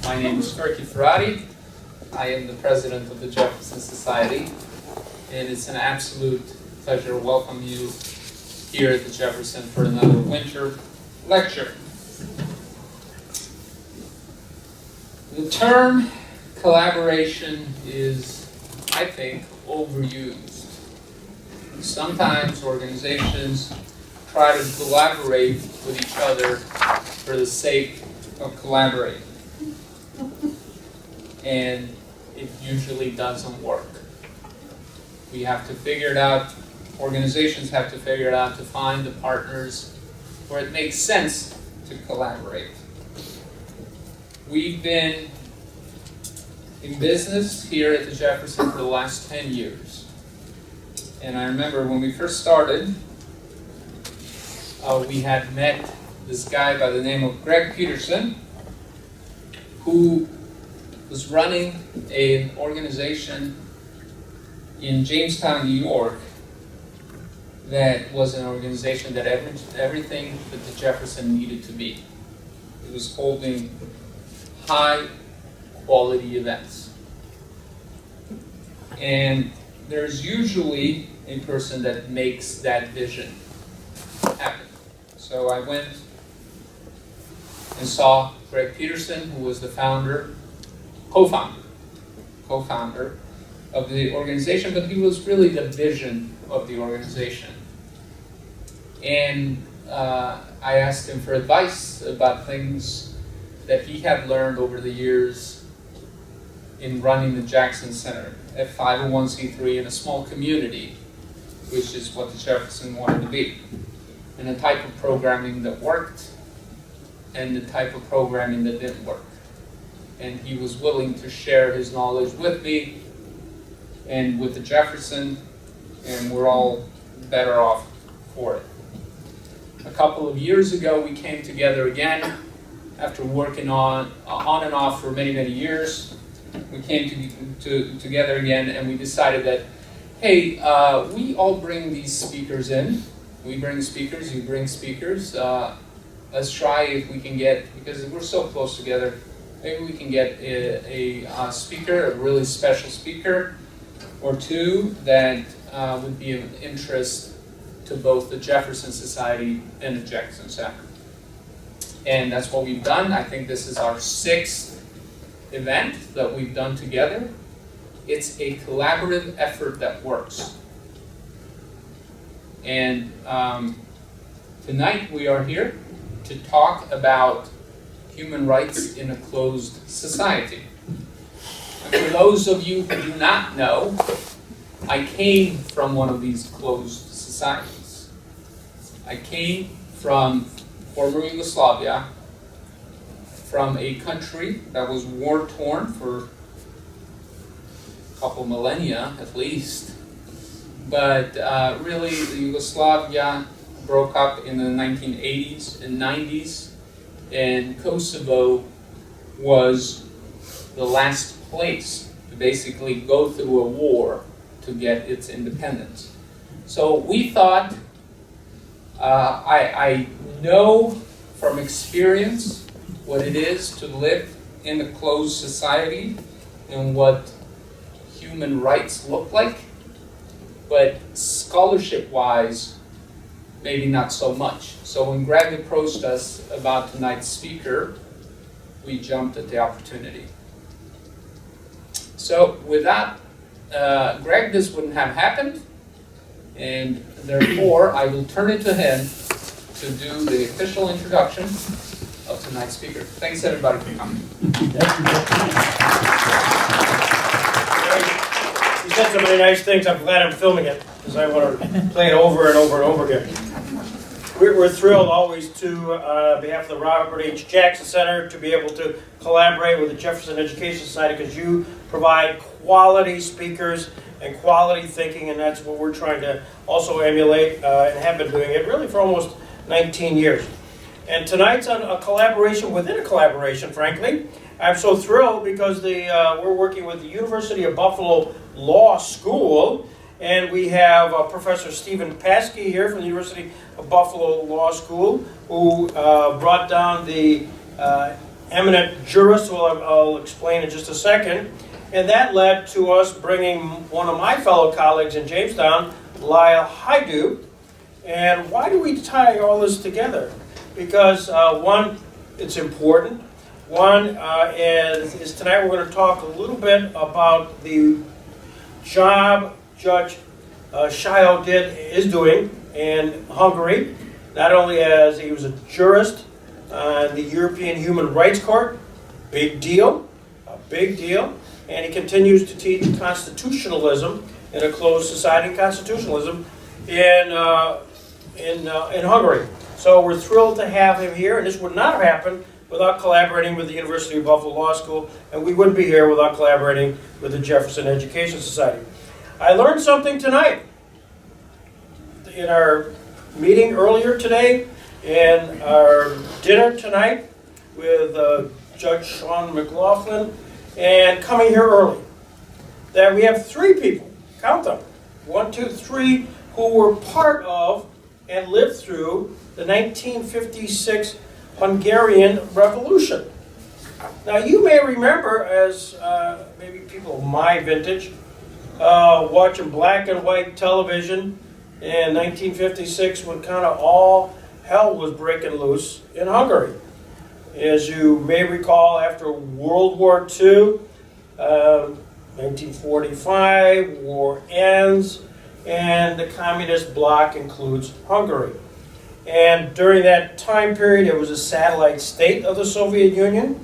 My name is Turkey Ferrari. I am the president of the Jefferson Society, and it's an absolute pleasure to welcome you here at the Jefferson for another winter lecture. The term collaboration is, I think, overused. Sometimes organizations try to collaborate with each other for the sake of collaborating. And it usually doesn't work. We have to figure it out, organizations have to figure it out to find the partners where it makes sense to collaborate. We've been in business here at the Jefferson for the last 10 years. And I remember when we first started, we had met this guy by the name of Greg Peterson, who was running an organization in Jamestown, New York, that was an organization that everything that the Jefferson needed to be. It was holding high quality events. And there's usually a person that makes that vision happen. So I went and saw Greg Peterson, who was the co-founder of the organization, but he was really the vision of the organization. And I asked him for advice about things that he had learned over the years in running the Jackson Center, a 501c3 in a small community, which is what the Jefferson wanted to be, and the type of programming that worked and the type of programming that didn't work. And he was willing to share his knowledge with me and with the Jefferson, and we're all better off for it. A couple of years ago, we came together again after working on and off for many, many years. We came together again, and we decided that, hey, we all bring these speakers in. We bring speakers, you bring speakers. Let's try if we can get, because we're so close together, maybe we can get a speaker, a really special speaker, or two that would be of interest to both the Jefferson Society and the Jackson Center. And that's what we've done. I think this is our 6th event that we've done together. It's a collaborative effort that works. And tonight we are here to talk about human rights in a closed society. And for those of you who do not know, I came from one of these closed societies. I came from former Yugoslavia, from a country that was war-torn for a couple millennia at least. But really, Yugoslavia broke up in the 1980s and 90s, and Kosovo was the last place to basically go through a war to get its independence. So we thought, I know from experience what it is to live in a closed society and what human rights look like, but scholarship-wise, maybe not so much. So when Greg approached us about tonight's speaker, we jumped at the opportunity. So without Greg, this wouldn't have happened, and therefore I will turn it to him to do the official introduction of tonight's speaker. Thanks everybody for coming. You said so many nice things. I'm glad I'm filming it because I want to play it over and over and over again. We're thrilled always to, on behalf of the Robert H. Jackson Center, to be able to collaborate with the Jefferson Education Society, because you provide quality speakers and quality thinking, and that's what we're trying to also emulate and have been doing it really for almost 19 years. And tonight's on a collaboration within a collaboration, frankly. I'm so thrilled because we're working with the University of Buffalo Law School, and we have Professor Stephen Paskey here from the University of Buffalo Law School, who brought down the eminent jurist, who I'll explain in just a second. And that led to us bringing one of my fellow colleagues in Jamestown, Lyles Story. And why do we tie all this together? Because one, it's important. One is tonight we're going to talk a little bit about the job Judge Sajo is doing in Hungary, not only as he was a jurist on the European Human Rights Court, big deal, a big deal, and he continues to teach constitutionalism in a closed society, constitutionalism in Hungary. So we're thrilled to have him here, and this would not have happened without collaborating with the University of Buffalo Law School, and we wouldn't be here without collaborating with the Jefferson Education Society. I learned something tonight in our meeting earlier today, in our dinner tonight with Judge Sean McLaughlin, and coming here early, that we have 3 people, count them, 1, 2, 3, who were part of and lived through the 1956 Hungarian Revolution. Now you may remember, as maybe people of my vintage, watching black and white television in 1956 when kind of all hell was breaking loose in Hungary. As you may recall, after World War II, 1945, war ends, and the communist bloc includes Hungary. And during that time period, it was a satellite state of the Soviet Union.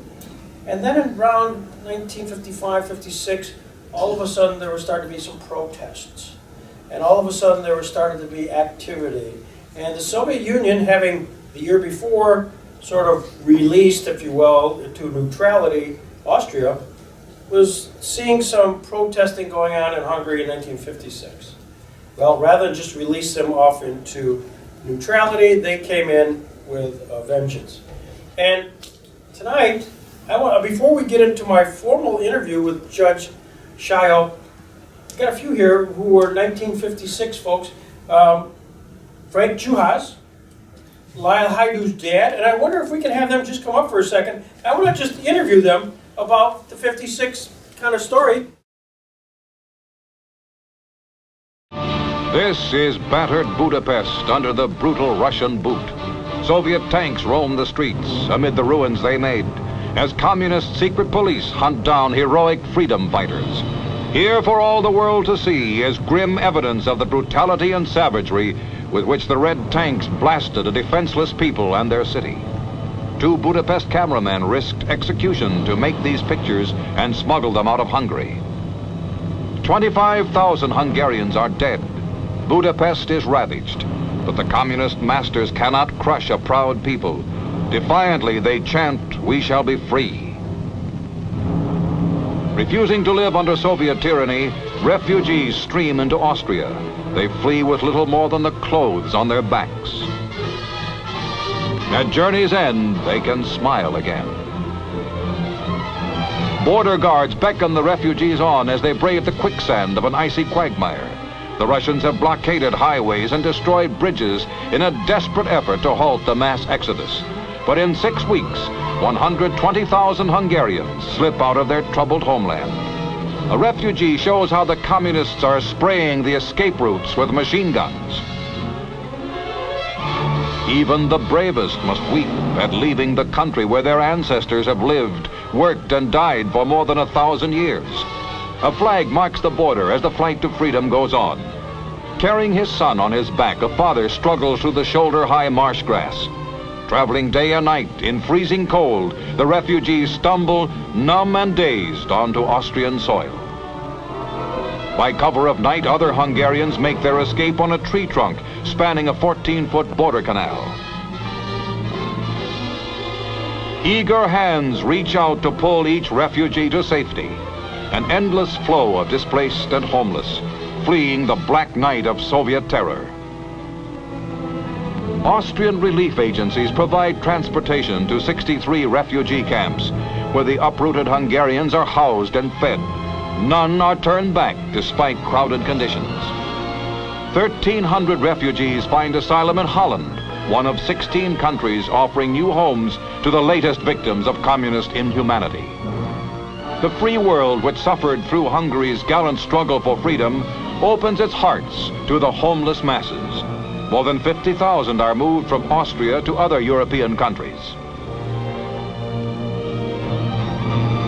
And then around 1955-56, all of a sudden there were starting to be some protests. And all of a sudden there was starting to be activity. And the Soviet Union, having the year before sort of released, if you will, to neutrality, Austria, was seeing some protesting going on in Hungary in 1956. Well, rather than just release them off into neutrality, they came in with a vengeance. And tonight, before we get into my formal interview with Judge Sajo, I've got a few here who were 1956 folks. Frank Juhas, Lyles Story's dad, and I wonder if we can have them just come up for a second. I want to just interview them about the 56 kind of story. This is battered Budapest under the brutal Russian boot. Soviet tanks roam the streets amid the ruins they made as communist secret police hunt down heroic freedom fighters. Here for all the world to see is grim evidence of the brutality and savagery with which the red tanks blasted a defenseless people and their city. 2 Budapest cameramen risked execution to make these pictures and smuggle them out of Hungary. 25,000 Hungarians are dead. Budapest is ravaged, but the communist masters cannot crush a proud people. Defiantly they chant, "We shall be free." Refusing to live under Soviet tyranny, refugees stream into Austria. They flee with little more than the clothes on their backs. At journey's end, they can smile again. Border guards beckon the refugees on as they brave the quicksand of an icy quagmire. The Russians have blockaded highways and destroyed bridges in a desperate effort to halt the mass exodus. But in 6 weeks, 120,000 Hungarians slip out of their troubled homeland. A refugee shows how the communists are spraying the escape routes with machine guns. Even the bravest must weep at leaving the country where their ancestors have lived, worked, and died for more than 1,000 years. A flag marks the border as the flight to freedom goes on. Carrying his son on his back, a father struggles through the shoulder-high marsh grass. Traveling day and night in freezing cold, the refugees stumble, numb and dazed, onto Austrian soil. By cover of night, other Hungarians make their escape on a tree trunk spanning a 14-foot border canal. Eager hands reach out to pull each refugee to safety. An endless flow of displaced and homeless, fleeing the black night of Soviet terror. Austrian relief agencies provide transportation to 63 refugee camps, where the uprooted Hungarians are housed and fed. None are turned back despite crowded conditions. 1,300 refugees find asylum in Holland, one of 16 countries offering new homes to the latest victims of communist inhumanity. The free world, which suffered through Hungary's gallant struggle for freedom, opens its hearts to the homeless masses. More than 50,000 are moved from Austria to other European countries.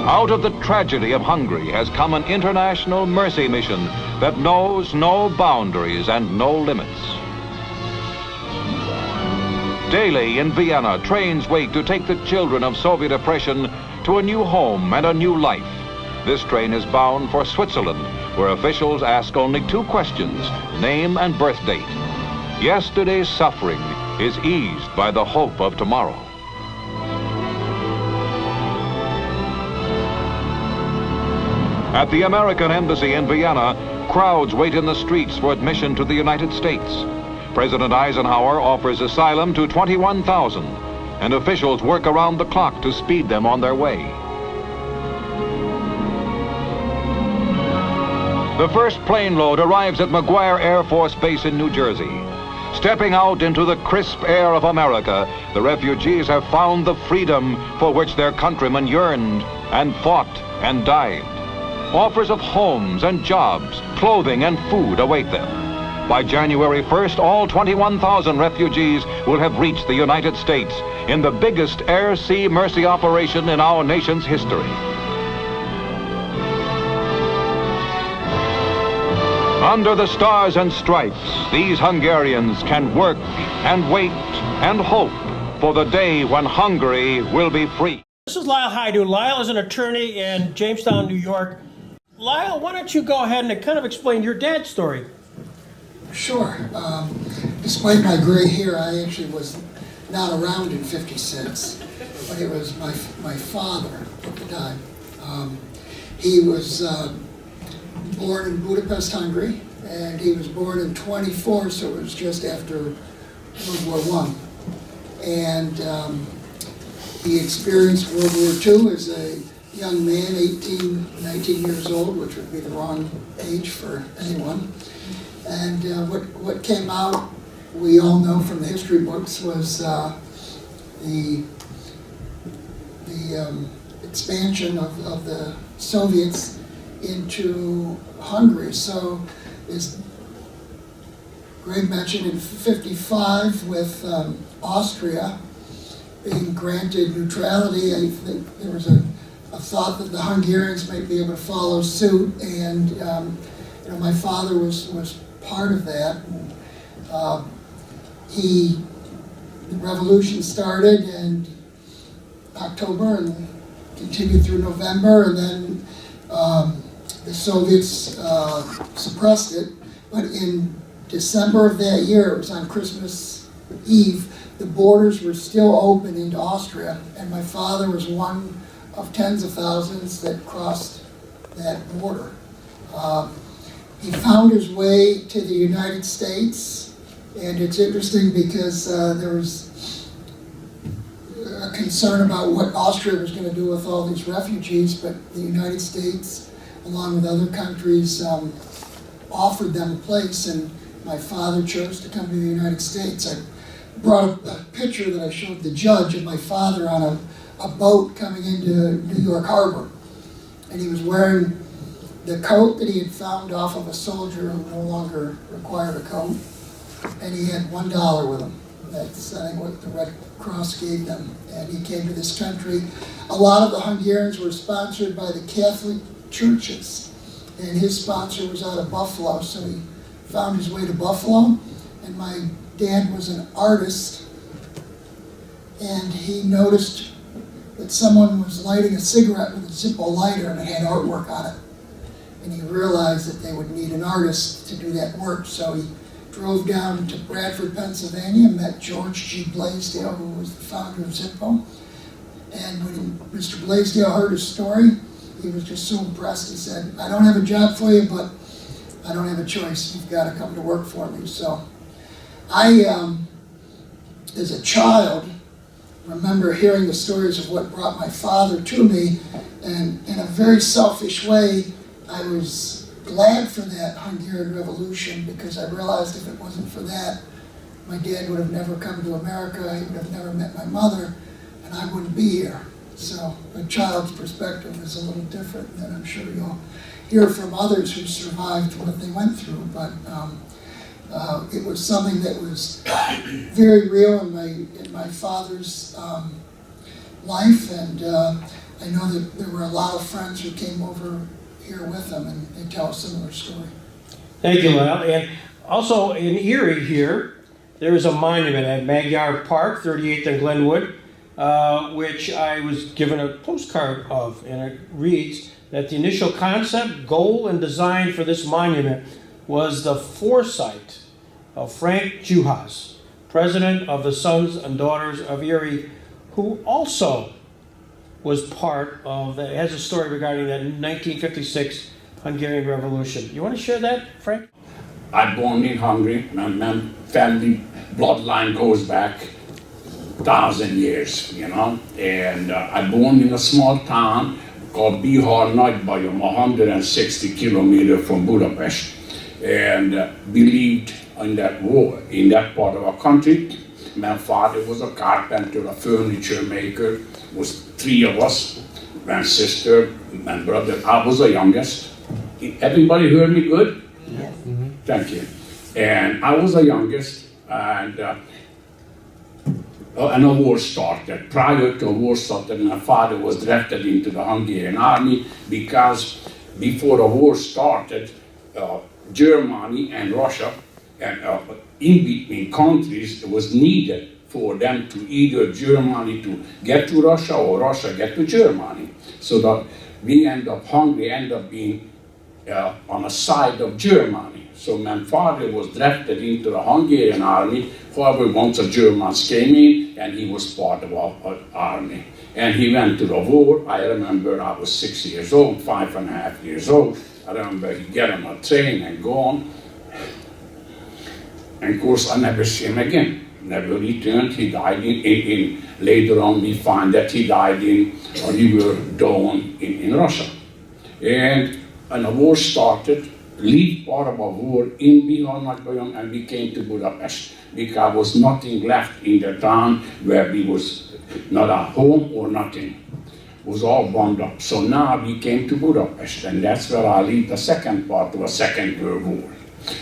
Out of the tragedy of Hungary has come an international mercy mission that knows no boundaries and no limits. Daily in Vienna, trains wait to take the children of Soviet oppression to a new home and a new life. This train is bound for Switzerland, where officials ask only 2 questions, name and birth date. Yesterday's suffering is eased by the hope of tomorrow. At the American Embassy in Vienna, crowds wait in the streets for admission to the United States. President Eisenhower offers asylum to 21,000, and officials work around the clock to speed them on their way. The first plane load arrives at McGuire Air Force Base in New Jersey. Stepping out into the crisp air of America, the refugees have found the freedom for which their countrymen yearned and fought and died. Offers of homes and jobs, clothing and food await them. By January 1st, all 21,000 refugees will have reached the United States in the biggest air-sea mercy operation in our nation's history. Under the stars and stripes, these Hungarians can work and wait and hope for the day when Hungary will be free. This is Lyle. How you doing? Lyle is an attorney in Jamestown, New York. Lyle, why don't you go ahead and kind of explain your dad's story? Sure. Despite my gray hair, I actually was not around in '56, but it was my father at the time. He was born in Budapest, Hungary, and he was born in '24, so it was just after World War I. And he experienced World War II as a young man, 18, 19 years old, which would be the wrong age for anyone. And what came out, we all know from the history books, was the expansion of the Soviets into Hungary. So, as Greg mentioned, in '55, with Austria being granted neutrality, I think there was a thought that the Hungarians might be able to follow suit, and my father was part of that. The revolution started in October and continued through November, and then the Soviets suppressed it. But in December of that year, it was on Christmas Eve, the borders were still open into Austria, and my father was one of tens of thousands that crossed that border. He found his way to the United States, and it's interesting because there was a concern about what Austria was going to do with all these refugees, but the United States, along with other countries, offered them a place, and my father chose to come to the United States. I brought a picture that I showed the judge of my father on a boat coming into New York Harbor, and he was wearing the coat that he had found off of a soldier who no longer required a coat, and he had $1 with him. That's, I think, what the Red Cross gave them. And he came to this country. A lot of the Hungarians were sponsored by the Catholic churches, and his sponsor was out of Buffalo, so he found his way to Buffalo. And my dad was an artist, and he noticed that someone was lighting a cigarette with a Zippo lighter, and it had artwork on it. And he realized that they would need an artist to do that work, so he drove down to Bradford, Pennsylvania, met George G. Blaisdell, who was the founder of Zippo. And when Mr. Blaisdell heard his story, he was just so impressed. He said, "I don't have a job for you, but I don't have a choice. You've got to come to work for me." So I, as a child, remember hearing the stories of what brought my father to me, and in a very selfish way, I was glad for that Hungarian Revolution, because I realized if it wasn't for that, my dad would have never come to America, he would have never met my mother, and I wouldn't be here. So a child's perspective is a little different than I'm sure you'll hear from others who survived what they went through. But it was something that was very real in my father's life, and I know that there were a lot of friends who came over here with him, and they tell a similar story. Thank you, Lyle. And also in Erie here, there is a monument at Magyar Park, 38th and Glenwood, which I was given a postcard of, and it reads that the initial concept, goal, and design for this monument was the foresight of Frank Juhas, president of the Sons and Daughters of Erie, who also was part of, has a story regarding the 1956 Hungarian Revolution. You want to share that, Frank? I'm born in Hungary. My family bloodline goes back 1,000 years, you know. And I'm born in a small town called Bihar Nagybajom, 160 kilometers from Budapest. And believed in that war, in that part of our country. My father was a carpenter, a furniture maker. It was 3 of us, my sister, my brother. I was the youngest. Everybody heard me good? Yes. Mm-hmm. Thank you. And I was the youngest, and a war started. Prior to a war started, my father was drafted into the Hungarian army because before the war started, Germany and Russia and in between countries, it was needed for them to either Germany to get to Russia or Russia get to Germany. So that Hungary ended up being on the side of Germany. So my father was drafted into the Hungarian army. However, once the Germans came in, and he was part of our army. And he went to the war. I remember I was 6 years old, 5.5 years old. I remember he get on a train and gone. And of course, I never see him again. Never returned. He died later on we find that he died in a river Don in Russia. And the war started, lead part of a war in Bihar Nagybajom, and we came to Budapest because there was nothing left in the town where we was not a home or nothing. It was all bombed up. So now we came to Budapest, and that's where I lead the second part of a Second World War.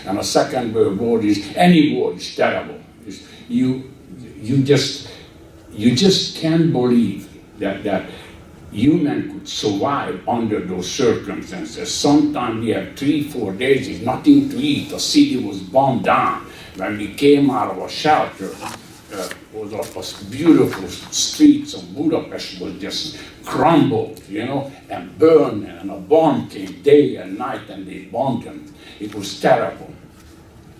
And a Second World War is, any war is terrible. You just can't believe that human could survive under those circumstances. Sometimes we have 3-4 days with nothing to eat. The city was bombed down. When we came out of a shelter, was beautiful streets of Budapest was just crumbled, you know, and burned, and a bomb came day and night, and they bombed them. It was terrible.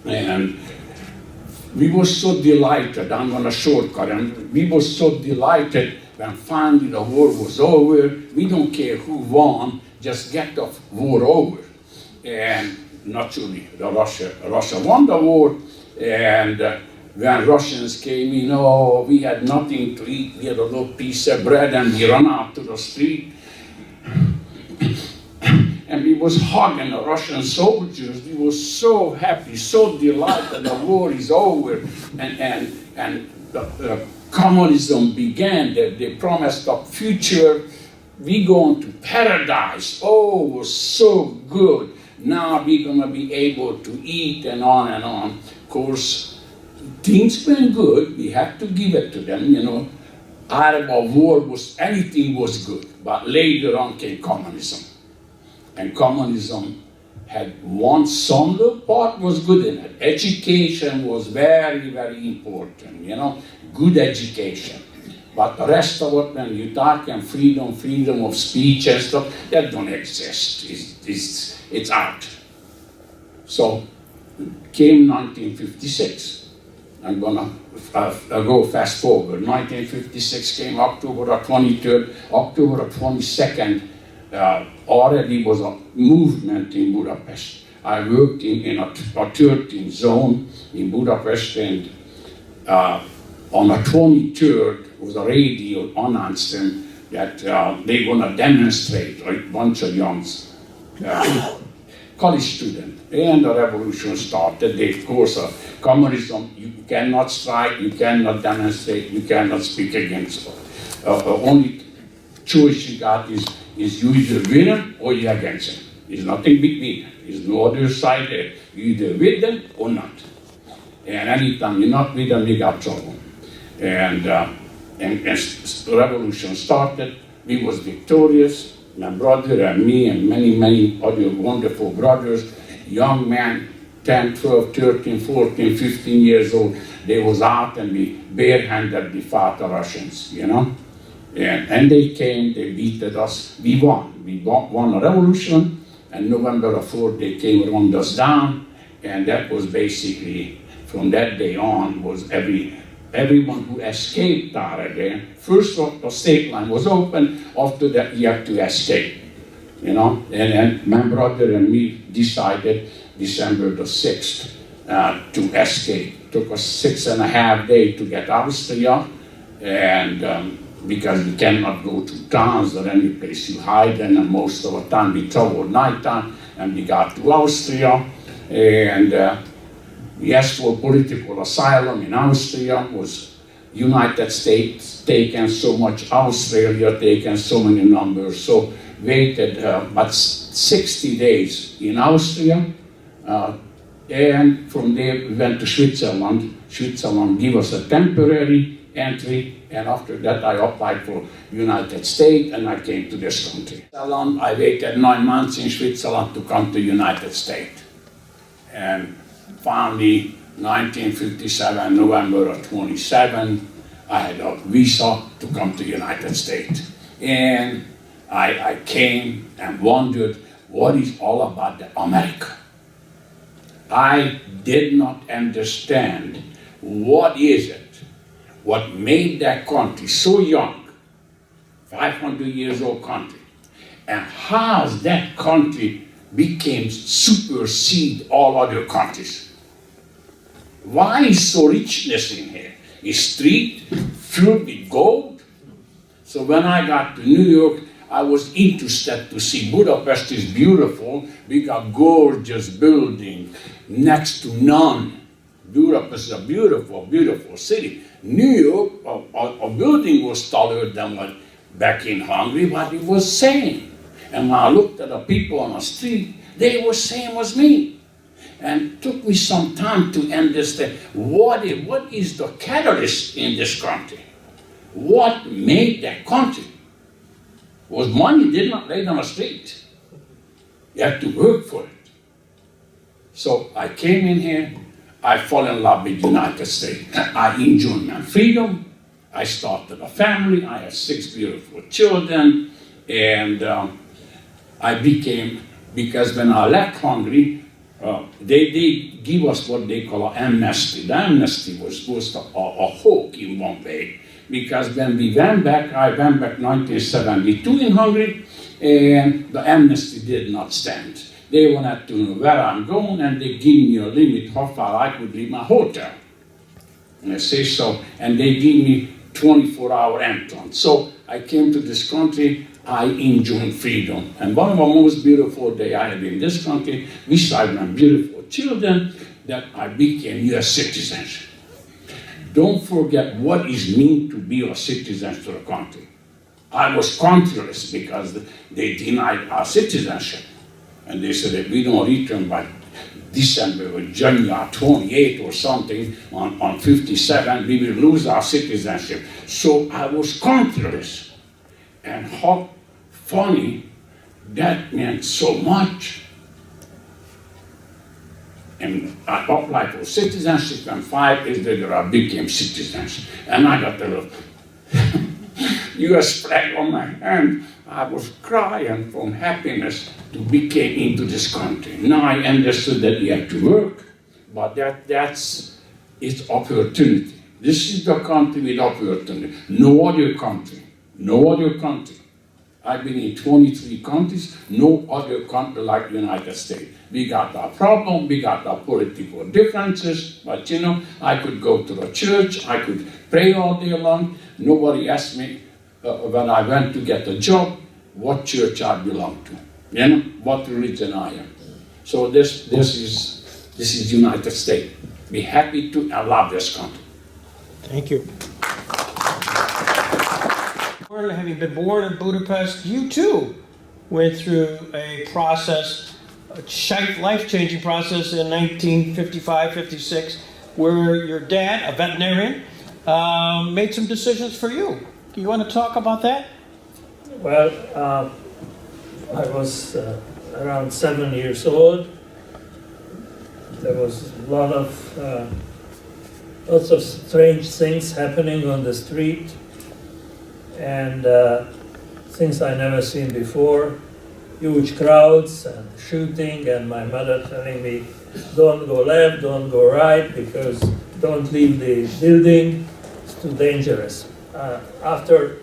And we were so delighted, I'm going to shortcut, and we were so delighted when finally the war was over. We don't care who won, just get the war over. And naturally, Russia won the war, and when Russians came in, oh, we had nothing to eat, we had a little piece of bread, and we ran out to the street. And we was hugging the Russian soldiers. We were so happy, so delighted the war is over, and the communism began. They promised a future. We going to paradise. Oh, it was so good. Now we're gonna be able to eat and on and on. Of course, things went good. We have to give it to them. You know, out of a war anything was good. But later on came communism. And communism had some little part was good in it. Education was very, very important, you know, good education. But the rest of it, when you talk and freedom of speech and stuff, that don't exist. It's out. So came 1956. I'm gonna go fast forward. 1956 came October the 23rd, October the 22nd. Already was a movement in Budapest. I worked in a 13th zone in Budapest, and on the 23rd was a radio announcing that they're going to demonstrate, a bunch of youngs. college student. And the revolution started. They, of course, communism, you cannot strike, you cannot demonstrate, you cannot speak against it. Only choice you got is you either win them or you're against them. There's nothing between. There's no other side there. You either with them or not. And anytime you're not with them, you got trouble. And as the revolution started, we was victorious. My brother and me and many, many other wonderful brothers, young men, 10, 12, 13, 14, 15 years old, they was out and we barehanded fought the Russians, you know? And they came, they beat us, we won. We won a revolution, and November 4th they came and run us down, and that was basically, from that day on, was everyone who escaped out of there. First the state line was open, after that you have to escape, you know? And my brother and me decided December the 6th to escape. It took us 6.5 days to get Austria, and because we cannot go to towns or any place to hide, and most of the time we traveled nighttime, and we got to Austria, and we asked for political asylum in Austria. Was United States taken so much, Australia taken so many numbers, so waited about 60 days in Austria, and from there we went to Switzerland. Switzerland gave us a temporary entry, and after that I applied for United States and I came to this country. I waited 9 months in Switzerland to come to United States. And finally, 1957, November 27, I had a visa to come to United States. And I came and wondered what is all about America. I did not understand what is it, what made that country so young, 500 years old country, and how that country became supersede all other countries. Why is so richness in here? Is street filled with gold? So when I got to New York, I was interested to see Budapest is beautiful. We got gorgeous building, next to none. Budapest is a beautiful, beautiful city. New York, a building was taller than what back in Hungary, but it was same. And when I looked at the people on the street, they were same as me. And it took me some time to understand what is the catalyst in this country. What made that country? Was money did not lay on the street. You had to work for it. So I came in here, I fell in love with the United States. I enjoyed my freedom. I started a family. I had 6 beautiful children. And I became, because when I left Hungary, they give us what they call an amnesty. The amnesty was a hoax in one way. Because when we went back, I went back 1972 in Hungary, and the amnesty did not stand. They wanted to know where I'm going, and they give me a limit how far I could leave my hotel. And I say so, and they give me 24-hour entrance. So I came to this country, I enjoyed freedom. And one of the most beautiful days I had in this country, beside my beautiful children, that I became U.S. citizen. Don't forget what it means to be a citizen to a country. I was countryless because they denied our citizenship. And they said that we don't return by December or January 28 or something on 57, we will lose our citizenship. So I was countryless. And how funny, that meant so much. And I applied for citizenship, and 5 years later I became citizen. And I got a little US flag on my hand. I was crying from happiness to become into this country. Now I understood that you have to work, but that's its opportunity. This is the country with opportunity. No other country. No other country. I've been in 23 countries, no other country like the United States. We got our problem, we got our political differences, but you know, I could go to the church, I could pray all day long. Nobody asked me when I went to get a job, what church I belong to, you know, what religion I am. So this is United States. Be happy to, I love this country. Thank you. Having been born in Budapest, you too went through a process, a life-changing process in 1955-56, where your dad, a veterinarian, made some decisions for you. Do you want to talk about that? Well, I was around 7 years old. There was a lot of lots of strange things happening on the street, and things I never seen before. Huge crowds and shooting, and my mother telling me, "Don't go left, don't go right, because don't leave the building. It's too dangerous." After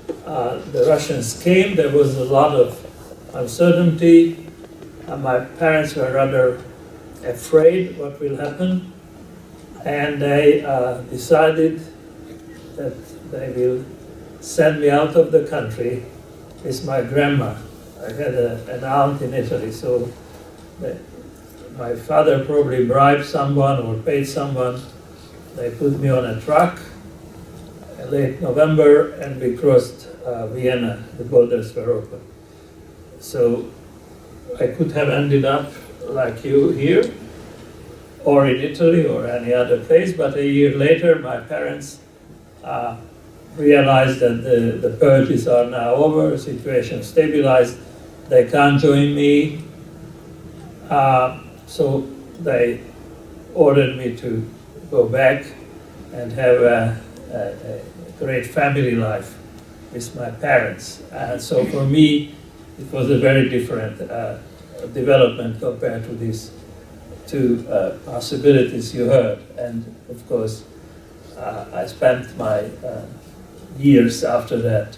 the Russians came, there was a lot of uncertainty. My parents were rather afraid what will happen, and they decided that they will send me out of the country with my grandma. I had an aunt in Italy, so my father probably bribed someone or paid someone. They put me on a truck in late November, and we crossed Vienna. The borders were open. So I could have ended up like you here, or in Italy, or any other place, but a year later my parents realized that the purges are now over, the situation stabilized, they can't join me, so they ordered me to go back and have a great family life with my parents. And so for me, it was a very different development compared to these two possibilities you heard. And of course, I spent my years after that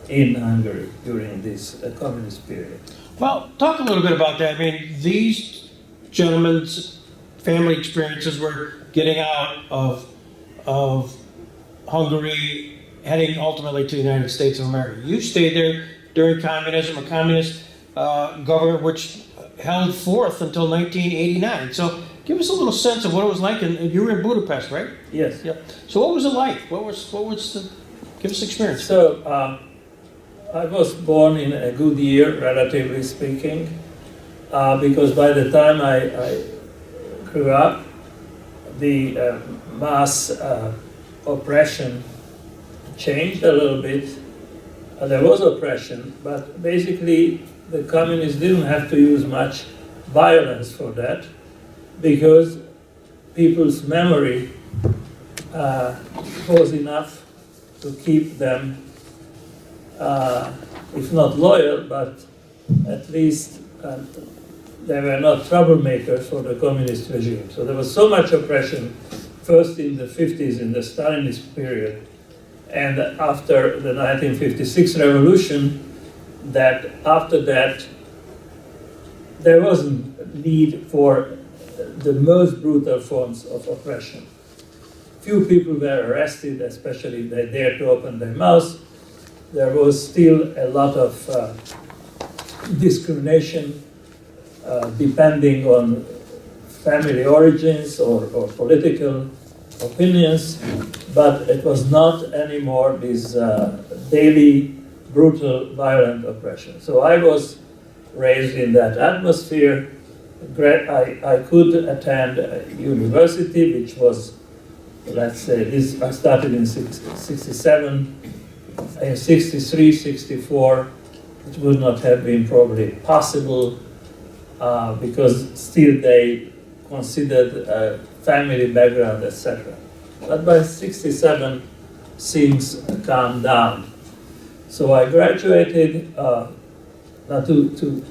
in Hungary during this communist period. Well, talk a little bit about that. I mean, these gentlemen's family experiences were getting out of Hungary, heading ultimately to the United States of America. You stayed there during communism, a communist government which held forth until 1989. So give us a little sense of what it was like. And you were in Budapest, right? Yes. Yep. So what was it like? What was the, give us experience. So I was born in a good year, relatively speaking, because by the time I grew up, the mass oppression changed a little bit. There was oppression, but basically the communists didn't have to use much violence for that, because people's memory was enough to keep them, if not loyal, but at least they were not troublemakers for the communist regime. So there was so much oppression, first in the 50s, in the Stalinist period, and after the 1956 revolution, that after that, there wasn't need for the most brutal forms of oppression. Few people were arrested, especially if they dared to open their mouths. There was still a lot of discrimination depending on family origins or political opinions, but it was not anymore this daily, brutal, violent oppression. So I was raised in that atmosphere. I could attend a university, which was, let's say, I started in 67, in 63, 64, it would not have been probably possible because still they considered family background, etc. But by 67, things calmed down. So I graduated to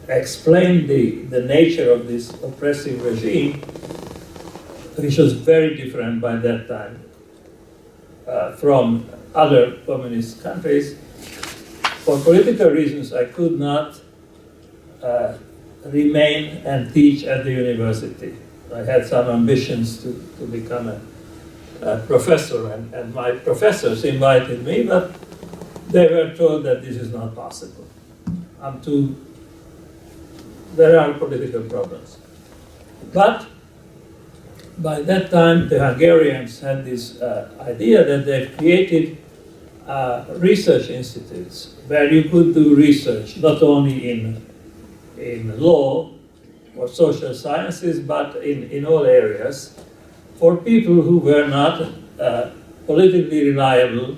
explain the nature of this oppressive regime, which was very different by that time from other communist countries. For political reasons, I could not remain and teach at the university. I had some ambitions to become a professor, and my professors invited me, but they were told that this is not possible. I'm too there are political problems. But by that time, the Hungarians had this idea that they've created research institutes where you could do research not only in law or social sciences, but in all areas for people who were not politically reliable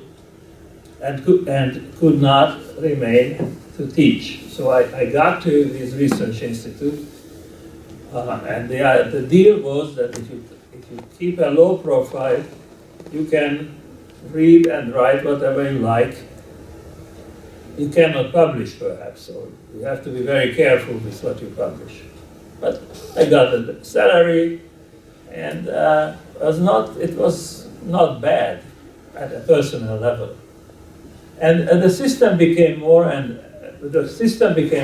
and could not remain to teach. So I got to this research institute, and the deal was that if you keep a low profile, you can read and write whatever you like. You cannot publish, perhaps, so you have to be very careful with what you publish. But I got a salary, and it was not bad at a personal level. And the system became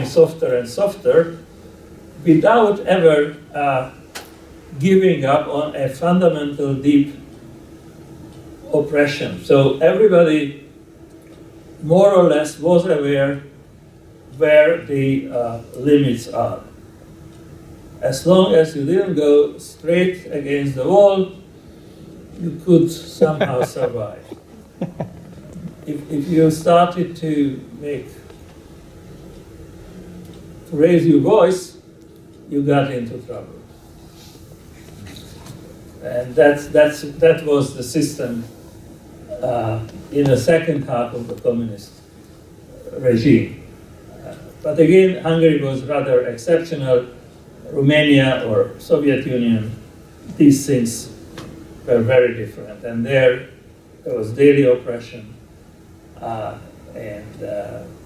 softer and softer without ever giving up on a fundamental deep oppression. So everybody more or less was aware where the limits are. As long as you didn't go straight against the wall, you could somehow survive. If you started to raise your voice, you got into trouble. And that was the system in the second half of the communist regime. But again, Hungary was rather exceptional. Romania or Soviet Union, these things were very different. And there was daily oppression, and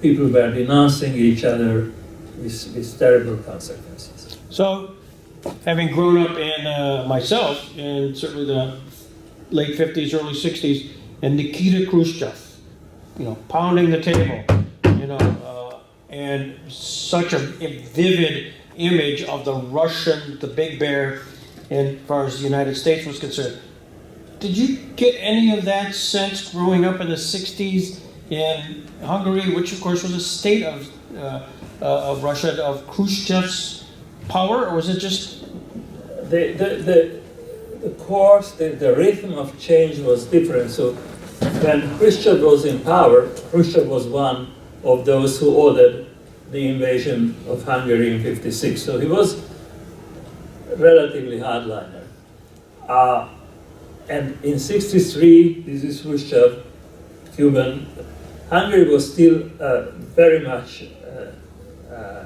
people were denouncing each other with terrible consequences. So, having grown up in myself in certainly the late 50s, early 60s, and Nikita Khrushchev, pounding the table, and such a vivid image of the Russian, the big bear, as far as the United States was concerned. Did you get any of that sense growing up in the 60s in Hungary, which of course was a state of Russia, of Khrushchev's power, or was it just the course, the rhythm of change was different? So when Khrushchev was in power, Khrushchev was one of those who ordered the invasion of Hungary in '56. So he was relatively hardliner. And in '63, this is Khrushchev, Cuban. Hungary was still very much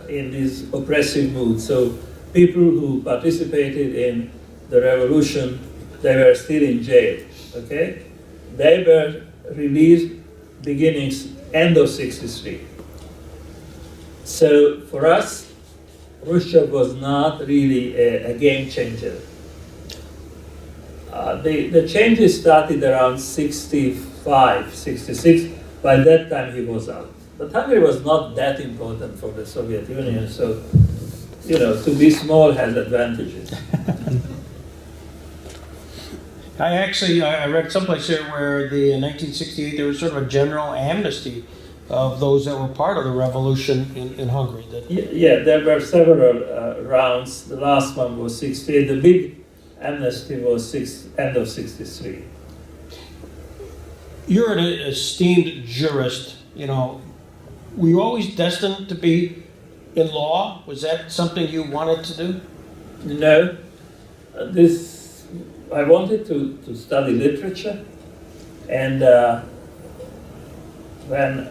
in this oppressive mood. So people who participated in the revolution, they were still in jail, okay? They were released end of '63. So for us, Khrushchev was not really a game changer. The changes started around '65, '66. By that time he was out. But Hungary was not that important for the Soviet Union, so to be small has advantages. I read someplace here where in 1968 there was sort of a general amnesty of those that were part of the revolution in Hungary. Yeah, there were several rounds. The last one was '68. The big amnesty was end of '63. You're an esteemed jurist. Were you always destined to be in law? Was that something you wanted to do? No. I wanted to study literature, and when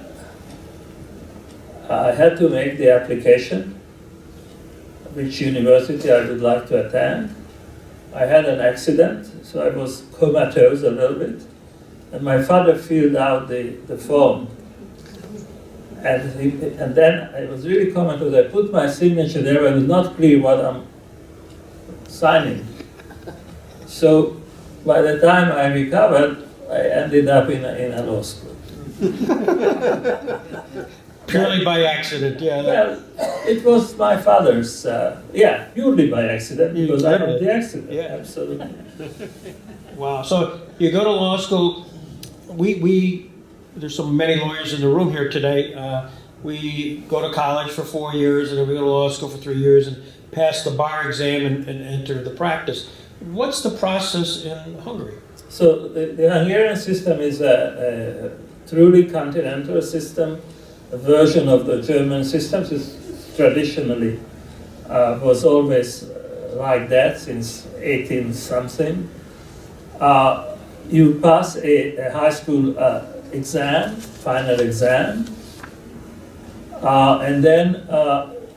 I had to make the application, which university I would like to attend, I had an accident, so I was comatose a little bit, and my father filled out the form, and then I was really comatose. I put my signature there, but it was not clear what I'm signing. So by the time I recovered, I ended up in a law school. Purely by accident, yeah. Well, it was my father's, purely by accident, because I had the accident, yeah. Absolutely. Wow, so you go to law school. There's so many lawyers in the room here today. we go to college for 4 years, and then we go to law school for 3 years, and pass the bar exam and enter the practice. What's the process in Hungary? So the Hungarian system is a truly continental system, a version of the German system. It's traditionally was always like that since 18 something. You pass a high school exam, final exam, and then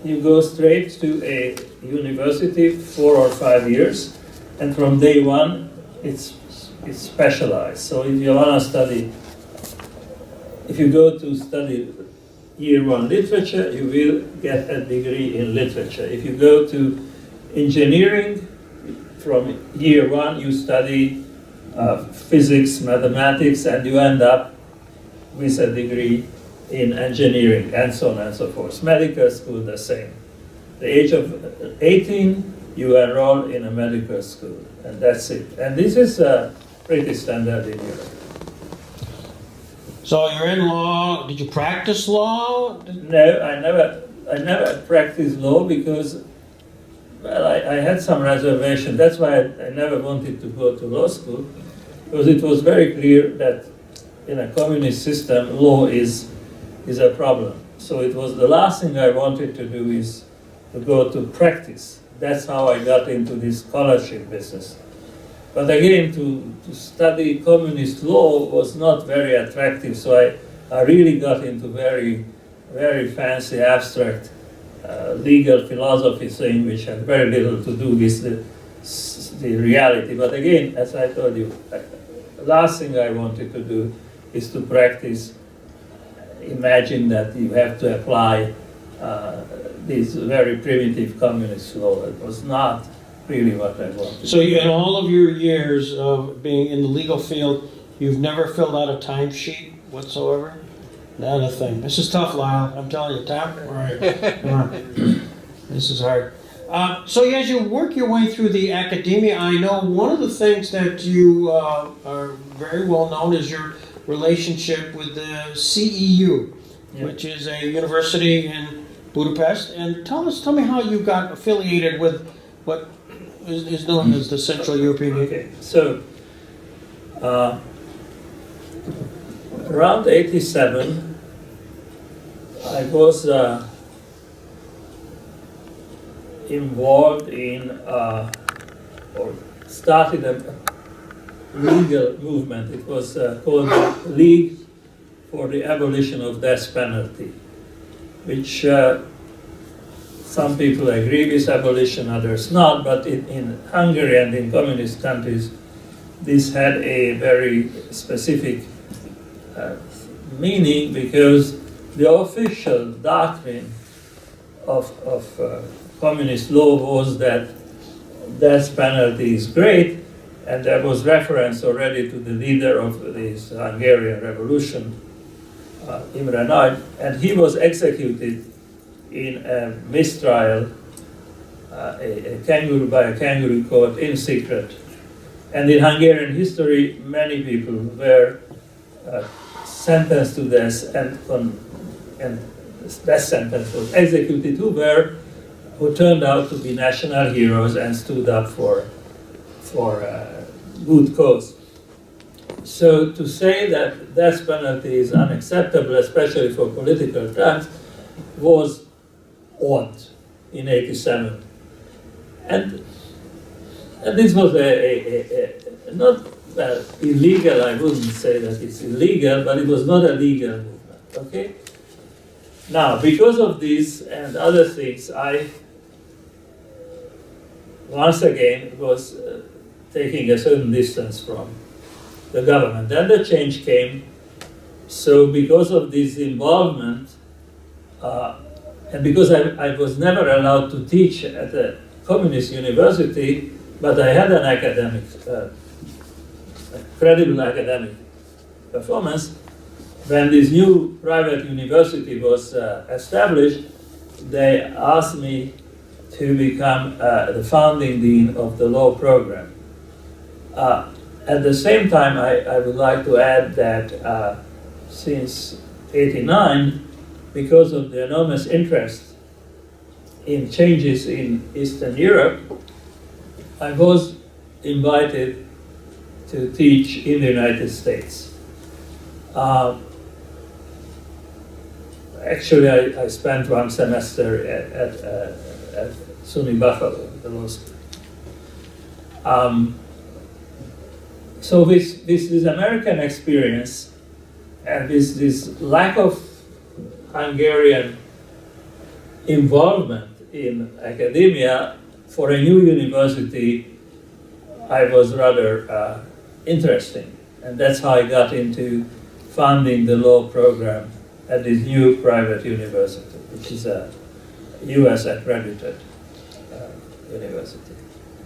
you go straight to a university 4 or 5 years, and from day one it's specialized. So if you want to study, if you go to study year 1 literature, you will get a degree in literature. If you go to engineering, from year 1 you study physics, mathematics, and you end up with a degree in engineering, and so on and so forth. Medical school, the same. The age of 18, you enroll in a medical school, and that's it. And this is pretty standard in Europe. So you're in law. Did you practice law? No, I never practiced law because, well, I had some reservation. That's why I never wanted to go to law school, because it was very clear that in a communist system, law is a problem. So it was the last thing I wanted to do is to go to practice. That's how I got into this scholarship business. But again, to study communist law was not very attractive, so I really got into very, very fancy, abstract legal philosophy thing, which had very little to do with the reality. But again, as I told you, the last thing I wanted to do is to practice. Imagine that you have to apply this very primitive communist law. It was not really what I wanted. So in all of your years of being in the legal field, you've never filled out a timesheet whatsoever? Not a thing. This is tough, Lyle. I'm telling you, Tom. All right. Come on. This is hard. So as you work your way through the academia, I know one of the things that you are very well known is your relationship with the CEU, which is a university in Budapest. And tell me how you got affiliated with what is known as the Central European Union. Okay, so around 87, I was involved in or started a legal movement. It was called the League for the Abolition of Death Penalty, which some people agree with abolition, others not, but in Hungary and in communist countries, this had a very specific meaning, because the official doctrine of communist law was that death penalty is great, and there was reference already to the leader of this Hungarian revolution, Imre Nagy, and he was executed in a mistrial, by a kangaroo court in secret. And in Hungarian history, many people were sentenced to death, and death sentence was executed, who turned out to be national heroes and stood up for good cause. So to say that death penalty is unacceptable, especially for political crimes, was odd in 87. And this was not illegal. I wouldn't say that it's illegal, but it was not a legal movement, okay? Now, because of this and other things, I once again was taking a certain distance from the government. Then the change came. So because of this involvement, and because I was never allowed to teach at a communist university, but I had an academic, credible academic performance, when this new private university was established, they asked me to become the founding dean of the law program. At the same time, I would like to add that since '89, because of the enormous interest in changes in Eastern Europe, I was invited to teach in the United States. Actually, I spent one semester at SUNY Buffalo, the law school. So with this American experience and this lack of Hungarian involvement in academia for a new university, I was rather interesting. And that's how I got into funding the law program at this new private university, which is a US accredited university.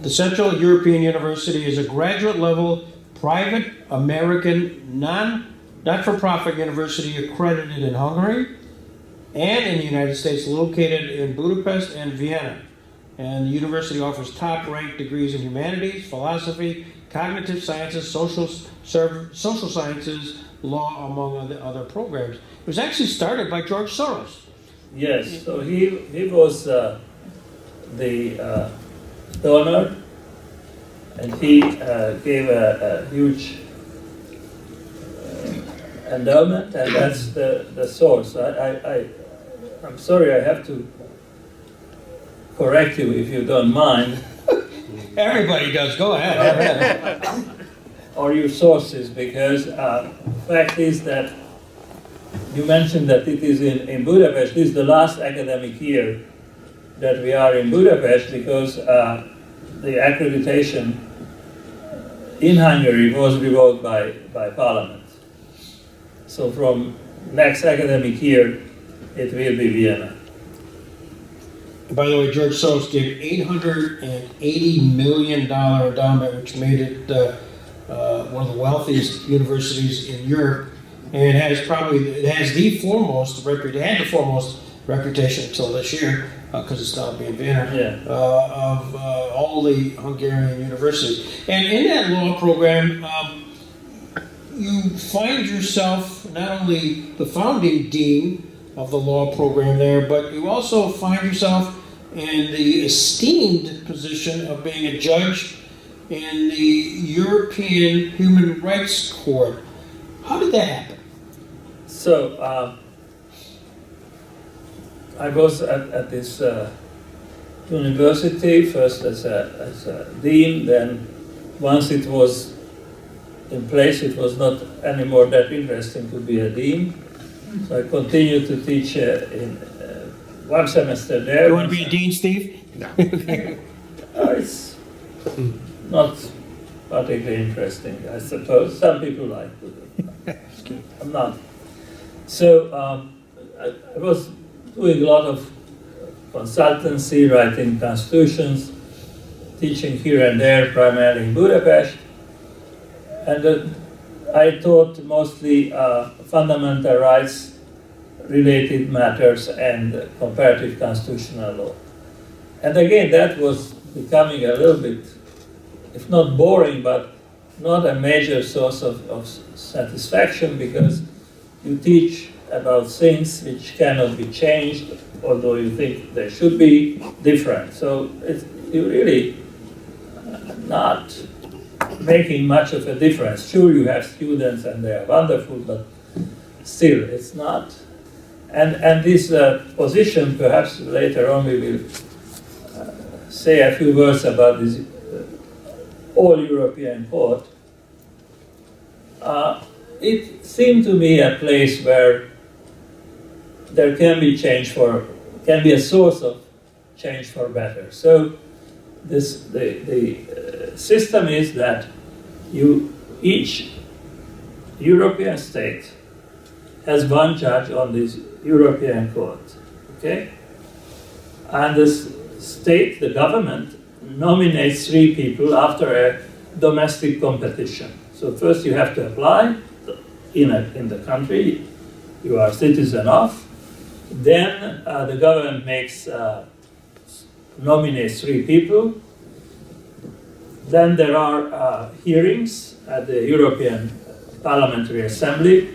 The Central European University is a graduate-level, private, American, not-for-profit university accredited in Hungary and in the United States, located in Budapest and Vienna. And the university offers top-ranked degrees in humanities, philosophy, cognitive sciences, social sciences, law, among other programs. It was actually started by George Soros. Yes, so he was the donor, and he gave a huge endowment, and that's the source. I'm sorry, I have to correct you if you don't mind. Everybody does. Go ahead. Or your sources, because the fact is that you mentioned that it is in Budapest. This is the last academic year that we are in Budapest, because the accreditation in Hungary was revoked by Parliament. So from next academic year, it will be Vienna. By the way, George Soros gave $880 million endowment, which made it one of the wealthiest universities in Europe, and it has the foremost reputation until this year, because it's now being Vienna, of all the Hungarian universities. And in that law program, you find yourself not only the founding dean of the law program there, but you also find yourself in the esteemed position of being a judge in the European Human Rights Court. How did that happen? So I was at this university first as a dean. Then once it was in place, it was not anymore that interesting to be a dean. So I continued to teach in one semester there. You want to be a dean, Steve? No. It's not particularly interesting, I suppose. Some people like it. I'm not. So I was doing a lot of consultancy, writing constitutions, teaching here and there, primarily in Budapest. And I taught mostly fundamental rights related matters and comparative constitutional law. And again, that was becoming a little bit, if not boring, but not a major source of satisfaction, because you teach about things which cannot be changed, although you think they should be different. So you're really not making much of a difference. Sure, you have students and they are wonderful, but still, it's not. And this position, perhaps later on we will say a few words about this all-European court. It seemed to me a place where there can be can be a source of change for better. So the system is that each European state has one judge on this European court, okay? And the state, the government, nominates 3 people after a domestic competition. So first you have to apply in the country you are a citizen of. Then the government nominates 3 people. Then there are hearings at the European Parliamentary Assembly.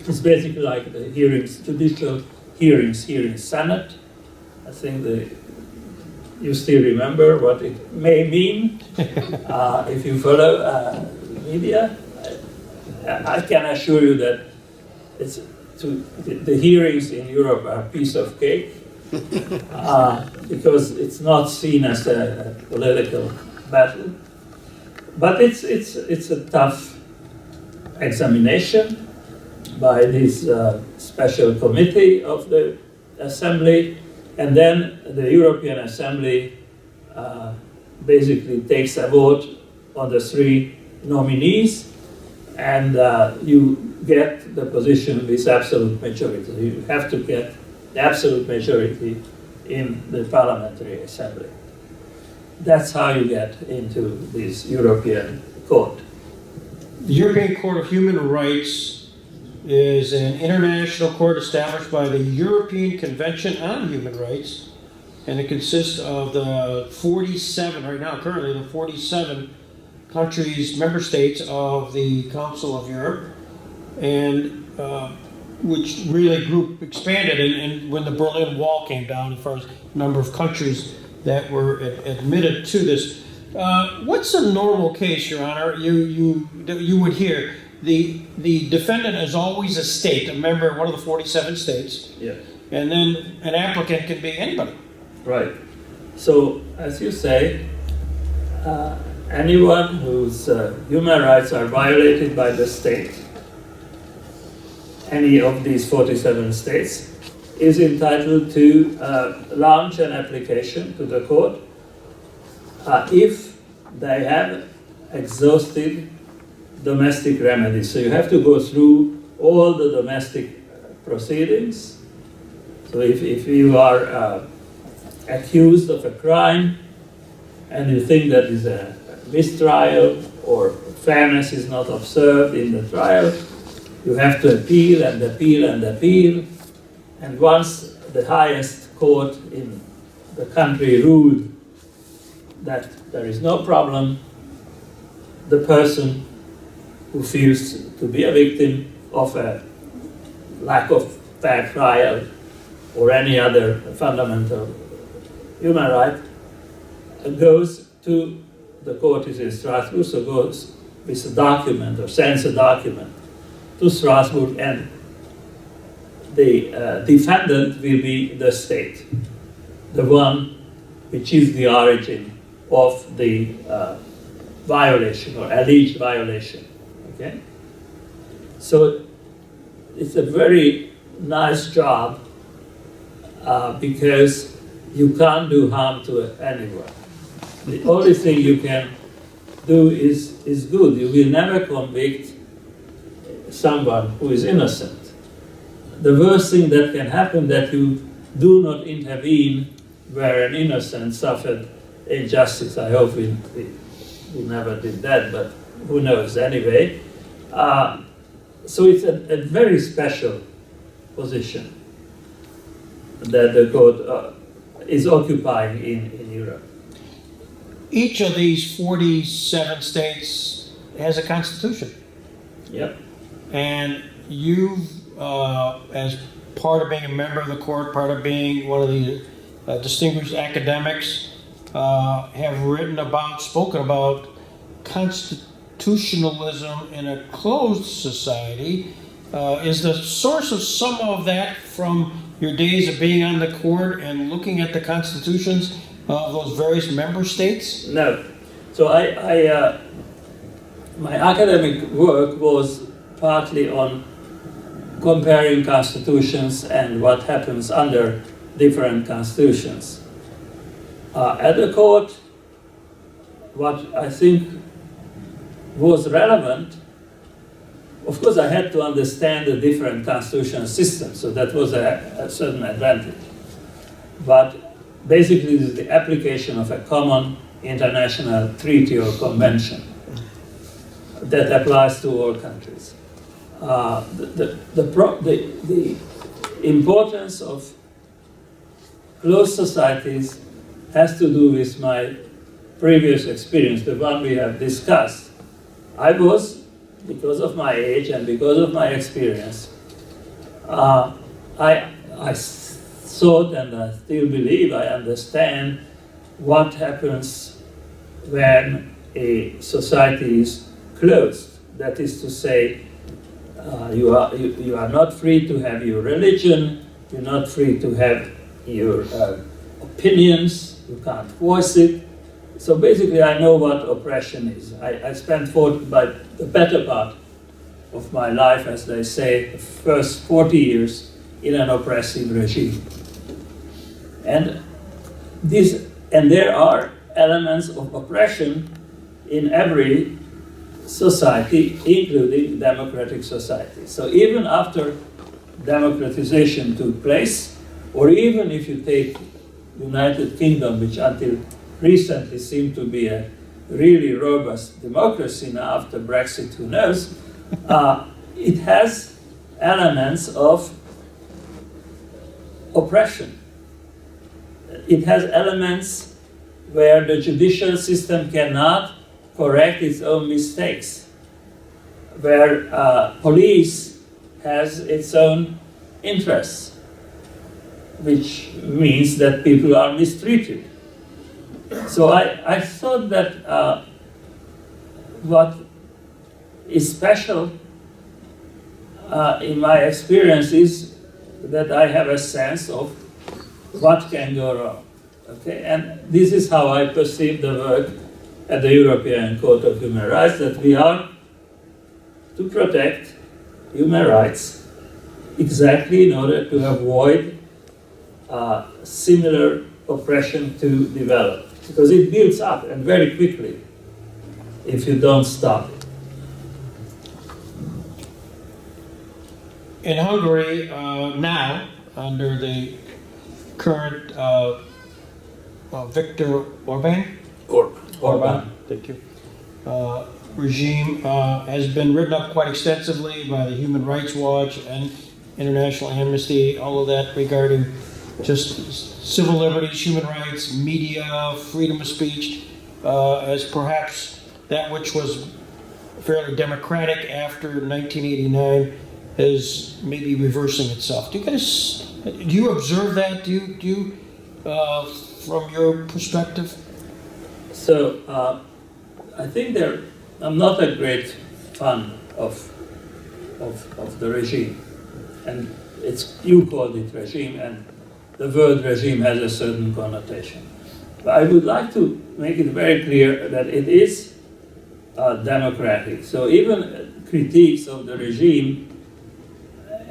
It's basically like the hearings, judicial hearings here in Senate. I think you still remember what it may mean if you follow media. I can assure you that the hearings in Europe are a piece of cake because it's not seen as a political battle. But it's a tough examination by this special committee of the Assembly, and then the European Assembly basically takes a vote on the three nominees, and you get the position with absolute majority. You have to get the absolute majority in the Parliamentary Assembly. That's how you get into this European Court. The European Court of Human Rights is an international court established by the European Convention on Human Rights, and it consists of the 47, right now, currently the 47 countries, member states of the Council of Europe, and which really expanded and when the Berlin Wall came down as far as number of countries that were admitted to this. What's a normal case, Your Honor? You would hear the defendant is always a state, a member of one of the 47 states. Yeah. And then an applicant can be anybody. Right. So, as you say, anyone whose human rights are violated by the state, any of these 47 states, is entitled to launch an application to the court if they have exhausted domestic remedies. So you have to go through all the domestic proceedings. So if you are accused of a crime and you think that is a mistrial or fairness is not observed in the trial, you have to appeal and appeal and appeal. And once the highest court in the country ruled that there is no problem, the person who feels to be a victim of a lack of fair trial or any other fundamental human right goes to the court is in Strasbourg, so goes with a document or sends a document to Strasbourg, and the defendant will be the state, the one which is the origin of the violation or alleged violation. Okay? So it's a very nice job because you can't do harm to anyone. The only thing you can do is good. You will never convict someone who is innocent. The worst thing that can happen that you do not intervene where an innocent suffered injustice. I hope we never did that, but who knows anyway. So it's a very special position that the court is occupying in Europe. Each of these 47 states has a constitution. Yep. And you, as part of being a member of the court, part of being one of the distinguished academics, have spoken about constitutionalism in a closed society. Is the source of some of that from your days of being on the court and looking at the constitutions of those various member states? No. So my academic work was partly on comparing constitutions and what happens under different constitutions. At the court, what I think was relevant, of course I had to understand the different constitutional systems, so that was a certain advantage. But basically this is the application of a common international treaty or convention that applies to all countries. The importance of closed societies has to do with my previous experience, the one we have discussed. I was, because of my age and because of my experience, I thought, and I still believe, I understand what happens when a society is closed. That is to say, you are not free to have your religion, you're not free to have your opinions, you can't voice it. So basically I know what oppression is. I spent the better part of my life, as they say, the first 40 years in an oppressive regime. And there are elements of oppression in every society, including democratic society. So even after democratization took place, or even if you take United Kingdom, which until recently seemed to be a really robust democracy, now after Brexit, who knows, it has elements of oppression. It has elements where the judicial system cannot correct its own mistakes, where police has its own interests, which means that people are mistreated. So I thought that what is special in my experience is that I have a sense of what can go wrong. Okay? And this is how I perceive the work at the European Court of Human Rights, that we are to protect human rights exactly in order to avoid similar oppression to develop. Because it builds up, and very quickly, if you don't stop it. In Hungary, now, under the current Viktor Orban, thank you, regime has been written up quite extensively by the Human Rights Watch and International Amnesty, all of that regarding just civil liberties, human rights, media, freedom of speech, as perhaps that which was fairly democratic after 1989 is maybe reversing itself. Do you observe that? Do you from your perspective? So I think I'm not a great fan of the regime, and you called it regime, and the word regime has a certain connotation. But I would like to make it very clear that it is democratic. So even critiques of the regime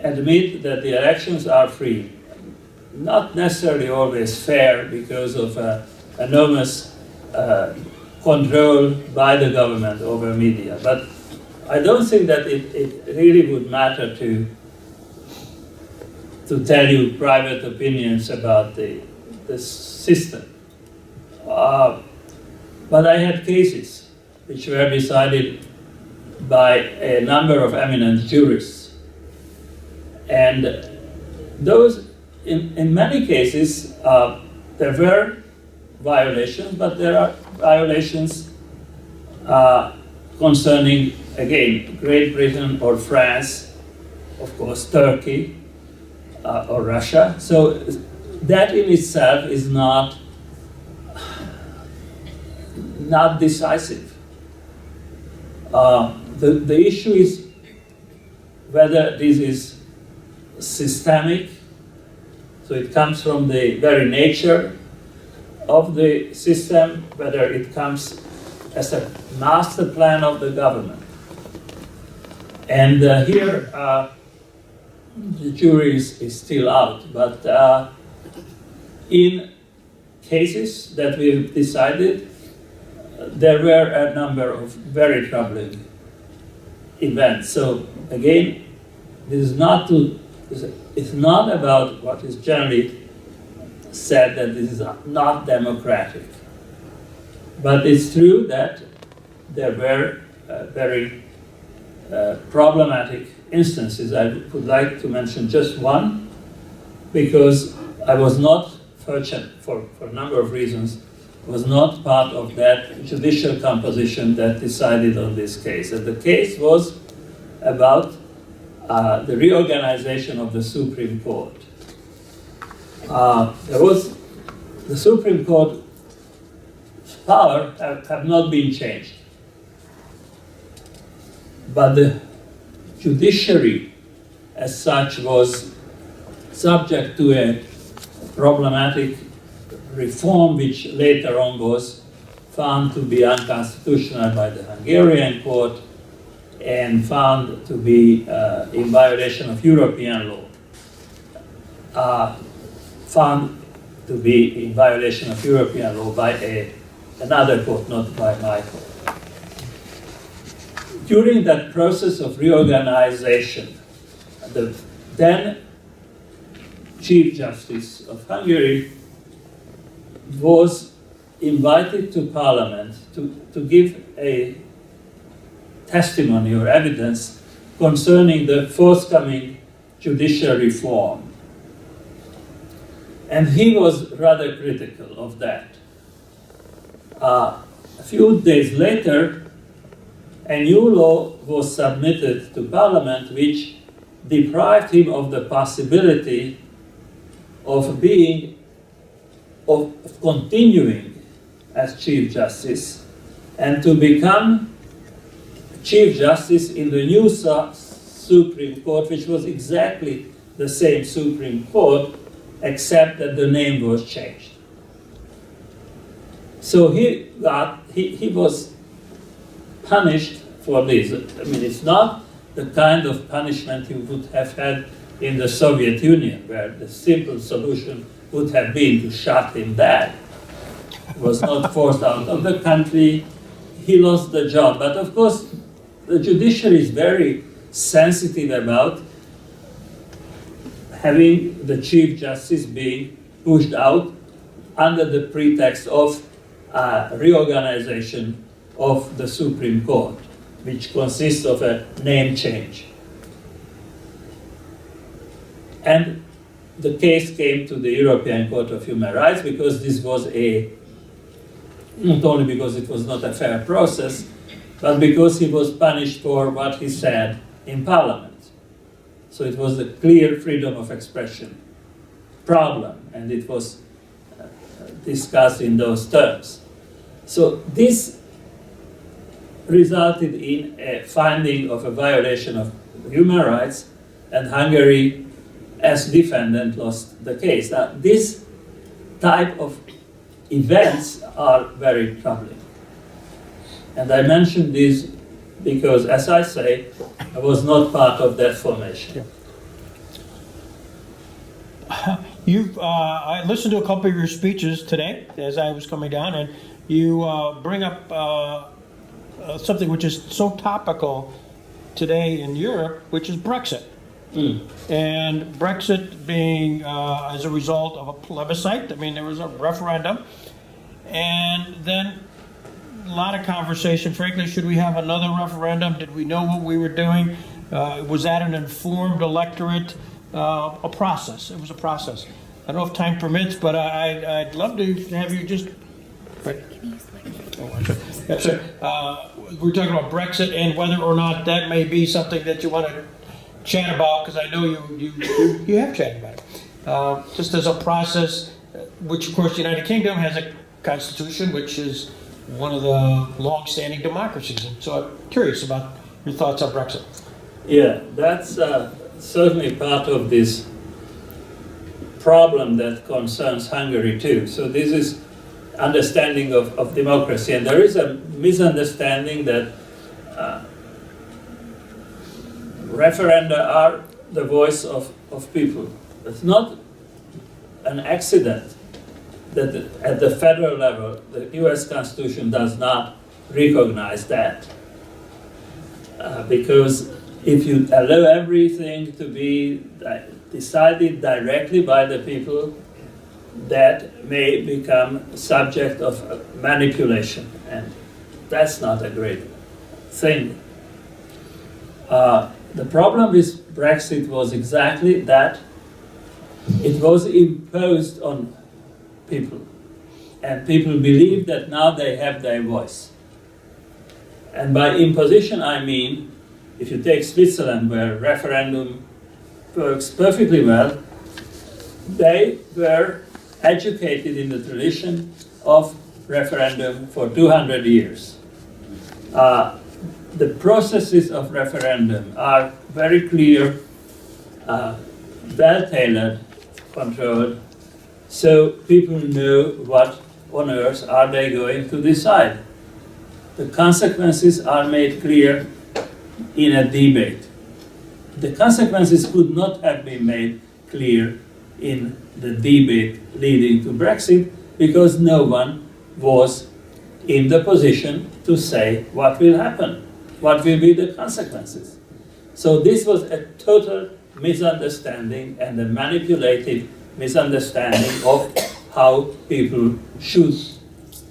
admit that the elections are free. Not necessarily always fair because of enormous control by the government over media. But I don't think that it really would matter to tell you private opinions about the system. But I had cases which were decided by a number of eminent jurists. And those, in many cases, there were violations, but there are violations concerning, again, Great Britain or France, of course, Turkey, or Russia. So that in itself is not decisive. The issue is whether this is systemic, so it comes from the very nature of the system, whether it comes as a master plan of the government. And here, the jury is still out, but in cases that we've decided, there were a number of very troubling events. So again, it's not about what is generally said that this is not democratic. But it's true that there were very problematic instances. I would like to mention just one, because I was not, for a number of reasons, was not part of that judicial composition that decided on this case. And the case was about the reorganization of the Supreme Court. The Supreme Court's power have not been changed. But the judiciary as such was subject to a problematic reform which later on was found to be unconstitutional by the Hungarian court and found to be in violation of European law. Found to be in violation of European law by another court, not by my court. During that process of reorganization, the then Chief Justice of Hungary was invited to Parliament to give a testimony or evidence concerning the forthcoming judicial reform. And he was rather critical of that. A few days later, a new law was submitted to Parliament which deprived him of the possibility of continuing as Chief Justice and to become Chief Justice in the new Supreme Court, which was exactly the same Supreme Court, except that the name was changed. So he was punished for this. I mean, it's not the kind of punishment you would have had in the Soviet Union, where the simple solution would have been to shut him down. He was not forced out of the country. He lost the job. But of course, the judiciary is very sensitive about having the Chief Justice being pushed out under the pretext of reorganization of the Supreme Court, which consists of a name change. And the case came to the European Court of Human Rights because this was not only because it was not a fair process, but because he was punished for what he said in Parliament. So it was a clear freedom of expression problem, and it was discussed in those terms. So this resulted in a finding of a violation of human rights, and Hungary, as defendant, lost the case. Now, this type of events are very troubling. And I mention this because, as I say, I was not part of that formation. I listened to a couple of your speeches today as I was coming down, and you bring up something which is so topical today in Europe, which is Brexit. And Brexit being as a result of a plebiscite. I mean, there was a referendum, and then a lot of conversation. Frankly, should we have another referendum? Did we know what we were doing? Was that an informed electorate? A process. It was a process. I don't know if time permits, but I'd love to have you just. We're talking about Brexit and whether or not that may be something that you want to chat about, because I know you have chatted about it. Just as a process, which of course the United Kingdom has a constitution, which is one of the long-standing democracies. And so I'm curious about your thoughts on Brexit. Yeah, that's certainly part of this problem that concerns Hungary too. So this is understanding of democracy, and there is a misunderstanding that referenda are the voice of people. It's not an accident that at the federal level the US Constitution does not recognize that, because if you allow everything to be decided directly by the people, that may become subject of manipulation, and that's not a great thing. The problem with Brexit was exactly that it was imposed on people, and people believe that now they have their voice. And by imposition I mean, if you take Switzerland, where referendum works perfectly well, they were educated in the tradition of referendum for 200 years. The processes of referendum are very clear, well-tailored, controlled, so people know what on earth are they going to decide. The consequences are made clear in a debate. The consequences could not have been made clear in the debate leading to Brexit because no one was in the position to say what will happen, what will be the consequences. So this was a total misunderstanding and a manipulative misunderstanding of how people should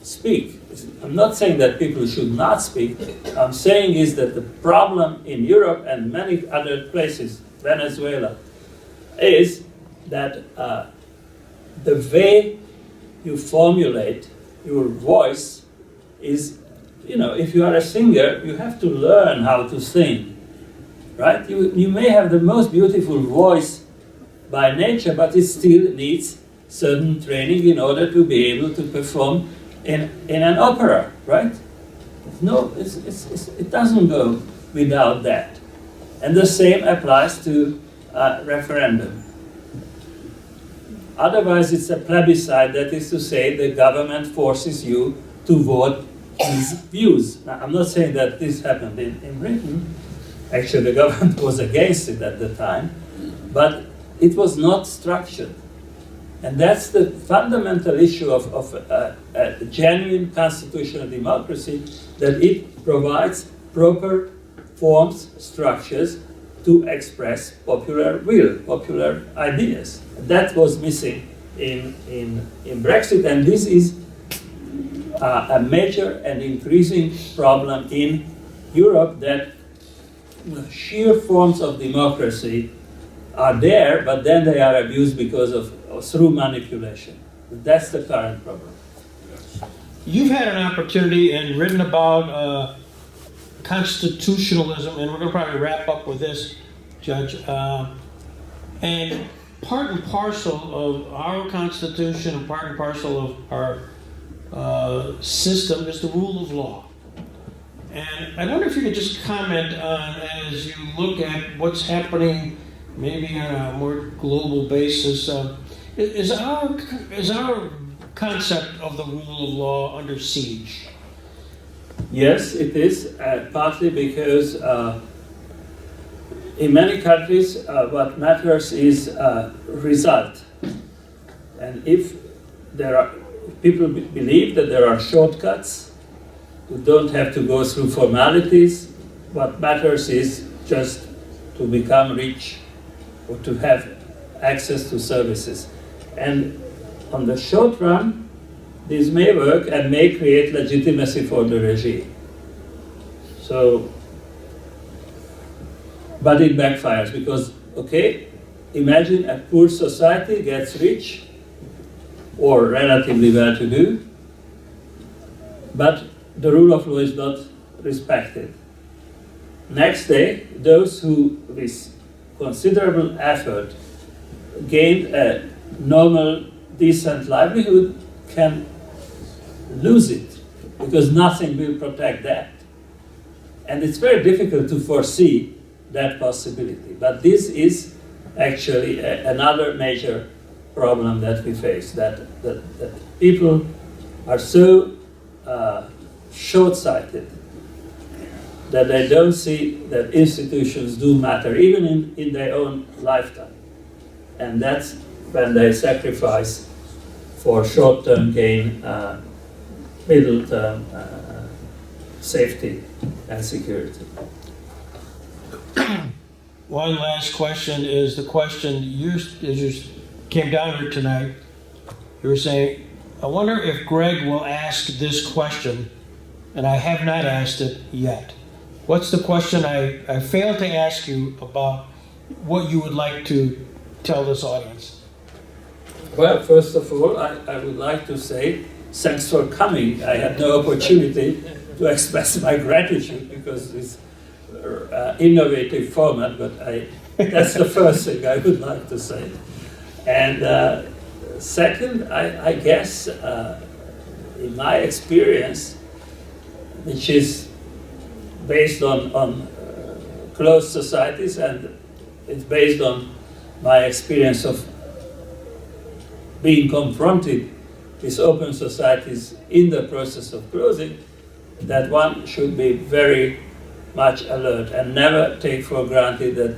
speak. I'm not saying that people should not speak. I'm saying is that the problem in Europe and many other places, Venezuela, is that the way you formulate your voice is, if you are a singer, you have to learn how to sing, right? You may have the most beautiful voice by nature, but it still needs certain training in order to be able to perform in an opera, right? No, it doesn't go without that. And the same applies to referendum. Otherwise, it's a plebiscite, that is to say, the government forces you to vote his views. Now, I'm not saying that this happened in Britain. Actually, the government was against it at the time, but it was not structured. And that's the fundamental issue of a genuine constitutional democracy, that it provides proper forms, structures to express popular will, popular ideas. That was missing in Brexit, and this is a major and increasing problem in Europe, that sheer forms of democracy are there, but then they are abused because of through manipulation. That's the current problem. You've had an opportunity and written about constitutionalism, and we're going to probably wrap up with this, Judge. And part and parcel of our Constitution and part and parcel of our system is the rule of law. And I wonder if you could just comment on, as you look at what's happening maybe on a more global basis, is our concept of the rule of law under siege? Yes, it is, partly because in many countries what matters is result. And if people believe that there are shortcuts, you don't have to go through formalities, what matters is just to become rich or to have access to services. And on the short run, this may work and may create legitimacy for the regime. So, but it backfires because, okay, imagine a poor society gets rich or relatively well-to-do, but the rule of law is not respected. Next day, those who, with considerable effort, gained a normal, decent livelihood can lose it because nothing will protect that. And it's very difficult to foresee that possibility. But this is actually another major problem that we face, that people are so short-sighted that they don't see that institutions do matter, even in their own lifetime. And that's when they sacrifice for short-term gain, middle-term safety and security. One last question is the question as you came down here tonight. You were saying, I wonder if Greg will ask this question, and I have not asked it yet. What's the question I failed to ask you about what you would like to tell this audience? Well, first of all, I would like to say thanks for coming. I had no opportunity to express my gratitude because it's innovative format, but that's the first thing I would like to say. And second, I guess, in my experience, which is based on closed societies, and it's based on my experience of being confronted with open societies in the process of closing, that one should be very much alert and never take for granted that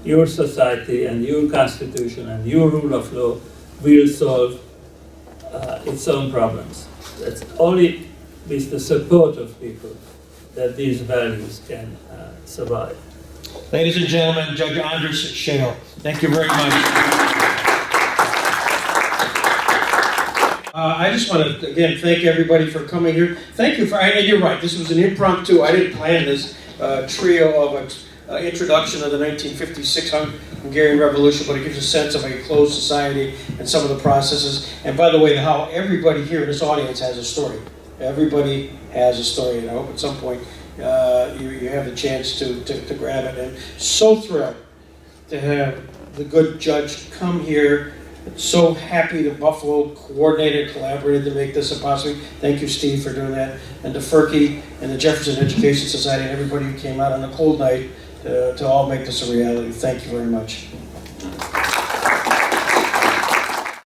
your society and your constitution and your rule of law will solve its own problems. It's only with the support of people that these values can survive. Ladies and gentlemen, Judge Andras Story. Thank you very much. I just want to, again, thank everybody for coming here. Thank you for, and you're right, this was an impromptu, I didn't plan this trio of introduction of the 1956 Hungarian Revolution, but it gives a sense of a closed society and some of the processes. And by the way, how everybody here in this audience has a story. Everybody has a story, and I hope at some point you have the chance to grab it. And so thrilled to have the good judge come here. So happy that Buffalo coordinated, collaborated to make this a possibility. Thank you, Steve, for doing that. And to Ferky and the Jefferson Education Society and everybody who came out on a cold night to all make this a reality. Thank you very much.